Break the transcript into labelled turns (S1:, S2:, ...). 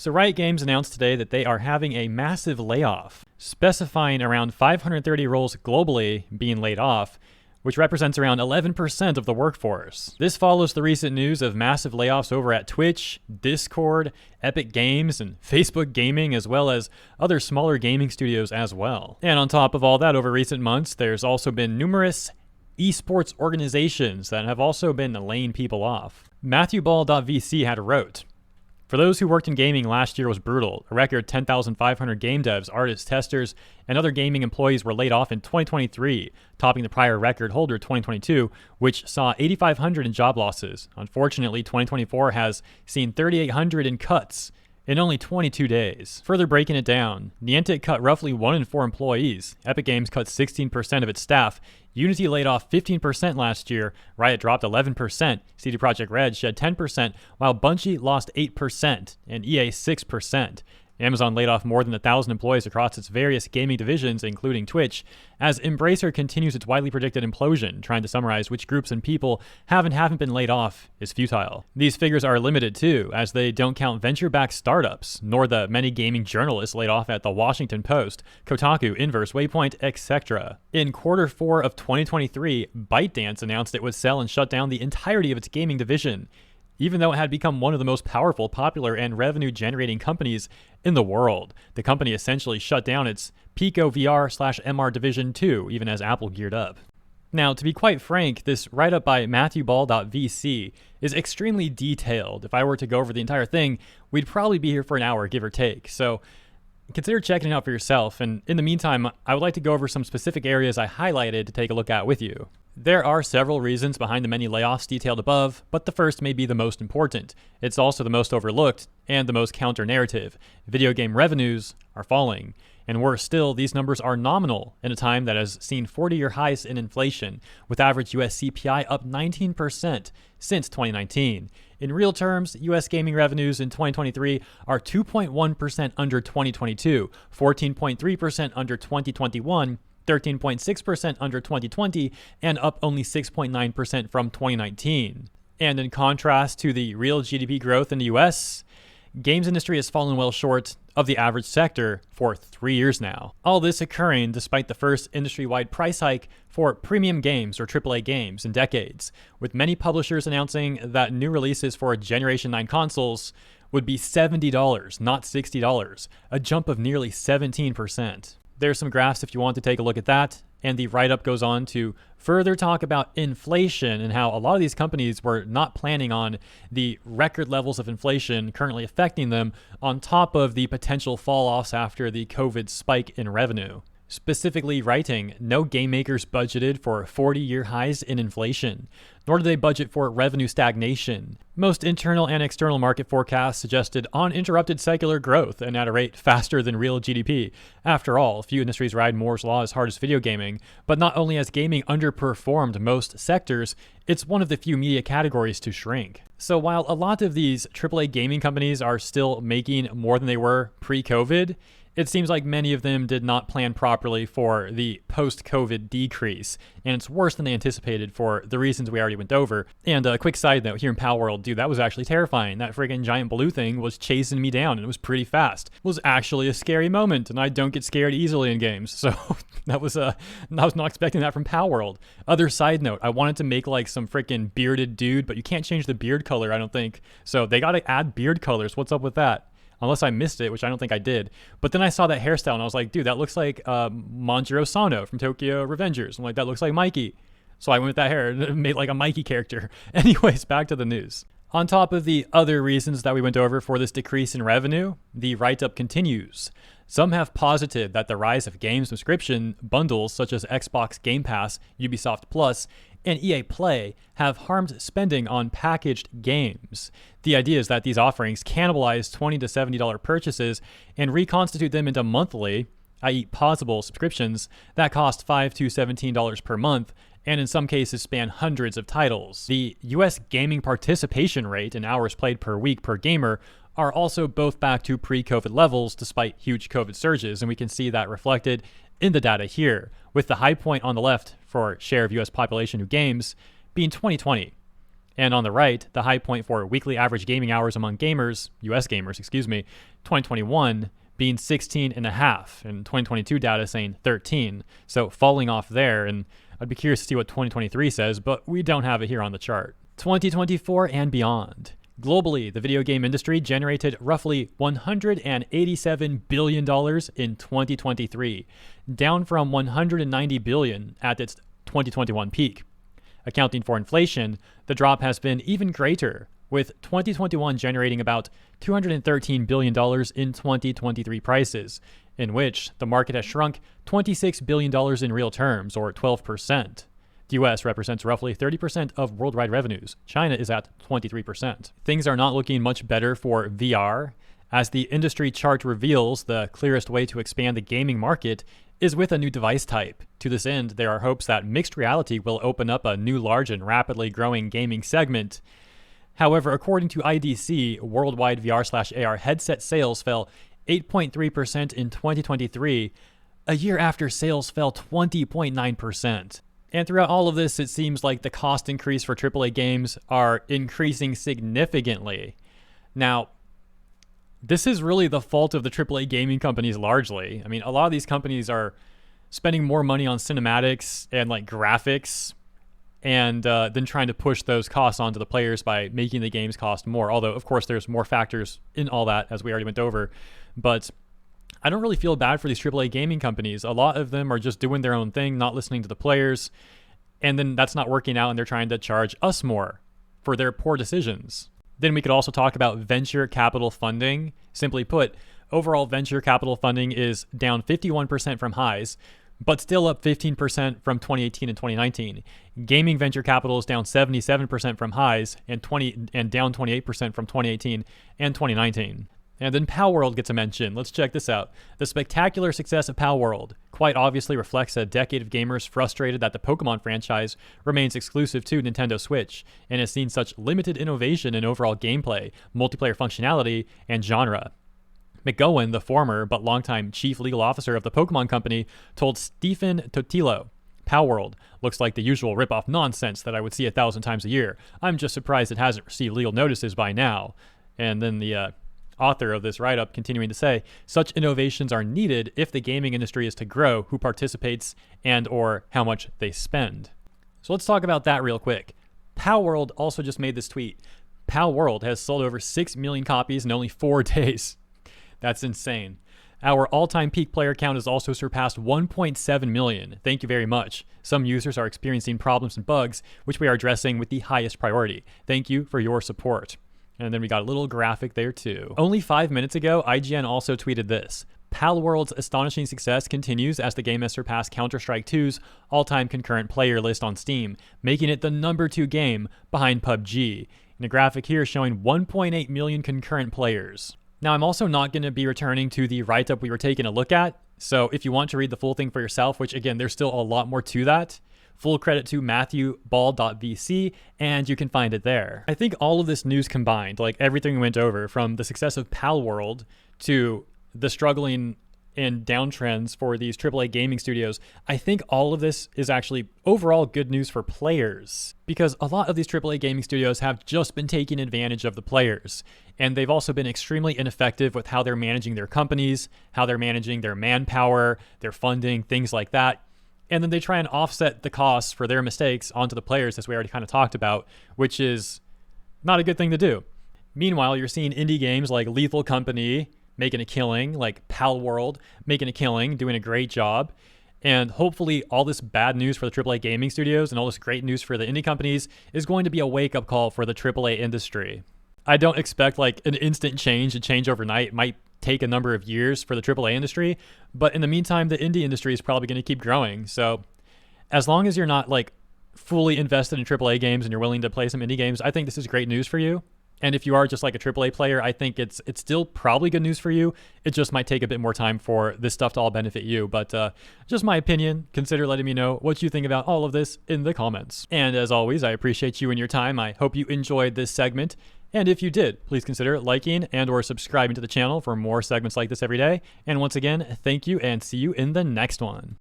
S1: So Riot Games announced today that they are having a massive layoff, specifying around 530 roles globally being laid off, which represents around 11% of the workforce. This follows the recent news of massive layoffs over at Twitch, Discord, Epic Games, and Facebook Gaming, as well as other smaller gaming studios as well. And on top of all that, over recent months, there's also been numerous esports organizations that have also been laying people off. MatthewBall.vc had wrote, "For those who worked in gaming, last year was brutal. A record 10,500 game devs, artists, testers, and other gaming employees were laid off in 2023, topping the prior record holder 2022, which saw 8,500 in job losses. Unfortunately, 2024 has seen 3,800 in cuts in only 22 days. Further breaking it down, Niantic cut roughly 1 in 4 employees. Epic Games cut 16% of its staff. Unity laid off 15% last year. Riot dropped 11%. CD Projekt Red shed 10%, while Bungie lost 8% and EA 6%. Amazon laid off more than 1,000 employees across its various gaming divisions, including Twitch, as Embracer continues its widely predicted implosion. Trying to summarize which groups and people have and haven't been laid off is futile. These figures are limited too, as they don't count venture-backed startups, nor the many gaming journalists laid off at The Washington Post, Kotaku, Inverse, Waypoint, etc. In Q4 of 2023, ByteDance announced it would sell and shut down the entirety of its gaming division, even though it had become one of the most powerful, popular, and revenue-generating companies in the world. The company essentially shut down its Pico VR/MR division too, even as Apple geared up. Now, to be quite frank, this write-up by MatthewBall.vc is extremely detailed. If I were to go over the entire thing, we'd probably be here for an hour, give or take. So consider checking it out for yourself. And in the meantime, I would like to go over some specific areas I highlighted to take a look at with you. There are several reasons behind the many layoffs detailed above, but the first may be the most important. It's also the most overlooked and the most counter-narrative. Video game revenues are falling. And worse still, these numbers are nominal in a time that has seen 40-year highs in inflation, with average US CPI up 19% since 2019. In real terms, US gaming revenues in 2023 are 2.1% under 2022, 14.3% under 2021, 13.6% under 2020, and up only 6.9% from 2019. And in contrast to the real GDP growth in the US, games industry has fallen well short of the average sector for 3 years now. All this occurring despite the first industry-wide price hike for premium games or AAA games in decades, with many publishers announcing that new releases for Generation 9 consoles would be $70, not $60, a jump of nearly 17%. There's some graphs if you want to take a look at that, and the write-up goes on to further talk about inflation and how a lot of these companies were not planning on the record levels of inflation currently affecting them, on top of the potential fall-offs after the COVID spike in revenue. Specifically writing, no game makers budgeted for 40-year highs in inflation, nor did they budget for revenue stagnation. Most internal and external market forecasts suggested uninterrupted secular growth and at a rate faster than real GDP. After all, few industries ride Moore's law as hard as video gaming, but not only has gaming underperformed most sectors, it's one of the few media categories to shrink. So while a lot of these AAA gaming companies are still making more than they were pre-COVID, it seems like many of them did not plan properly for the post-COVID decrease, and it's worse than they anticipated for the reasons we already went over. And a quick side note, here in Palworld, dude, that was actually terrifying. That friggin' giant blue thing was chasing me down, and it was pretty fast. It was actually a scary moment, and I don't get scared easily in games, so I was not expecting that from Palworld. Other side note, I wanted to make like some freaking bearded dude, but you can't change the beard color, I don't think. So they gotta add beard colors. What's up with that? Unless I missed it, which I don't think I did. But then I saw that hairstyle and I was like, dude, that looks like Manjiro Sano from Tokyo Revengers. I'm like, that looks like Mikey. So I went with that hair and made like a Mikey character. Anyways, back to the news. On top of the other reasons that we went over for this decrease in revenue, the write-up continues. Some have posited that the rise of game subscription bundles such as Xbox Game Pass, Ubisoft Plus, and EA Play have harmed spending on packaged games. The idea is that these offerings cannibalize $20 to $70 purchases and reconstitute them into monthly, i.e. pausable subscriptions that cost $5 to $17 per month, and in some cases span hundreds of titles. The US gaming participation rate and hours played per week per gamer are also both back to pre-COVID levels despite huge COVID surges, and we can see that reflected in the data here, with the high point on the left for share of US population who games being 2020. And on the right, the high point for weekly average gaming hours among gamers, US gamers, 2021 being 16 and a half, and 2022 data saying 13. So falling off there, and I'd be curious to see what 2023 says, but we don't have it here on the chart. 2024 and beyond. Globally, the video game industry generated roughly $187 billion in 2023, down from $190 billion at its 2021 peak. Accounting for inflation, the drop has been even greater, with 2021 generating about $213 billion in 2023 prices, in which the market has shrunk $26 billion in real terms, or 12%. The US represents roughly 30% of worldwide revenues. China is at 23%. Things are not looking much better for VR. As the industry chart reveals, the clearest way to expand the gaming market is with a new device type. To this end, there are hopes that mixed reality will open up a new large and rapidly growing gaming segment. However, according to IDC, worldwide VR/AR headset sales fell 8.3% in 2023, a year after sales fell 20.9%. And throughout all of this, it seems like the cost increase for AAA games are increasing significantly. Now, this is really the fault of the AAA gaming companies largely. I mean, a lot of these companies are spending more money on cinematics and like graphics, and then trying to push those costs onto the players by making the games cost more. Although, of course, there's more factors in all that, as we already went over. But I don't really feel bad for these AAA gaming companies. A lot of them are just doing their own thing, not listening to the players, and then that's not working out, and they're trying to charge us more for their poor decisions. Then we could also talk about venture capital funding. Simply put, overall venture capital funding is down 51% from highs, but still up 15% from 2018 and 2019. Gaming venture capital is down 77% from highs and down 28% from 2018 and 2019. And then Pow World gets a mention. Let's check this out. The spectacular success of Pow World quite obviously reflects a decade of gamers frustrated that the Pokemon franchise remains exclusive to Nintendo Switch and has seen such limited innovation in overall gameplay, multiplayer functionality, and genre. McGowan, the former but longtime chief legal officer of the Pokemon Company, told Stephen Totilo, Pow World looks like the usual rip-off nonsense that I would see 1,000 times a year. I'm just surprised it hasn't received legal notices by now. And then the author of this write-up continuing to say, such innovations are needed if the gaming industry is to grow, who participates and or how much they spend. So let's talk about that real quick. Pow World also just made this tweet. Pow World has sold over 6 million copies in only 4 days. That's insane. Our all-time peak player count has also surpassed 1.7 million. Thank you very much. Some users are experiencing problems and bugs, which we are addressing with the highest priority. Thank you for your support. And then we got a little graphic there too. Only 5 minutes ago, IGN also tweeted this. Palworld's astonishing success continues as the game has surpassed Counter-Strike 2's all-time concurrent player list on Steam, making it the #2 game behind PUBG. And a graphic here showing 1.8 million concurrent players. Now, I'm also not going to be returning to the write-up we were taking a look at, so if you want to read the full thing for yourself, which again, there's still a lot more to that, full credit to MatthewBall.vc, and you can find it there. I think all of this news combined, like everything we went over, from the success of Palworld to the struggling and downtrends for these AAA gaming studios, I think all of this is actually overall good news for players, because a lot of these AAA gaming studios have just been taking advantage of the players, and they've also been extremely ineffective with how they're managing their companies, how they're managing their manpower, their funding, things like that. And then they try and offset the costs for their mistakes onto the players, as we already kind of talked about, which is not a good thing to do. Meanwhile, you're seeing indie games like Lethal Company making a killing, like Palworld making a killing, doing a great job. And hopefully all this bad news for the AAA gaming studios and all this great news for the indie companies is going to be a wake-up call for the AAA industry. I don't expect like an instant change to change overnight. It might take a number of years for the AAA industry, but in the meantime, the indie industry is probably going to keep growing. So as long as you're not like fully invested in AAA games and you're willing to play some indie games, I think this is great news for you. And if you are just like a AAA player, I think it's still probably good news for you. It just might take a bit more time for this stuff to all benefit you. But just my opinion. Consider letting me know what you think about all of this in the comments. And as always, I appreciate you and your time. I hope you enjoyed this segment. And if you did, please consider liking and or subscribing to the channel for more segments like this every day. And once again, thank you and see you in the next one.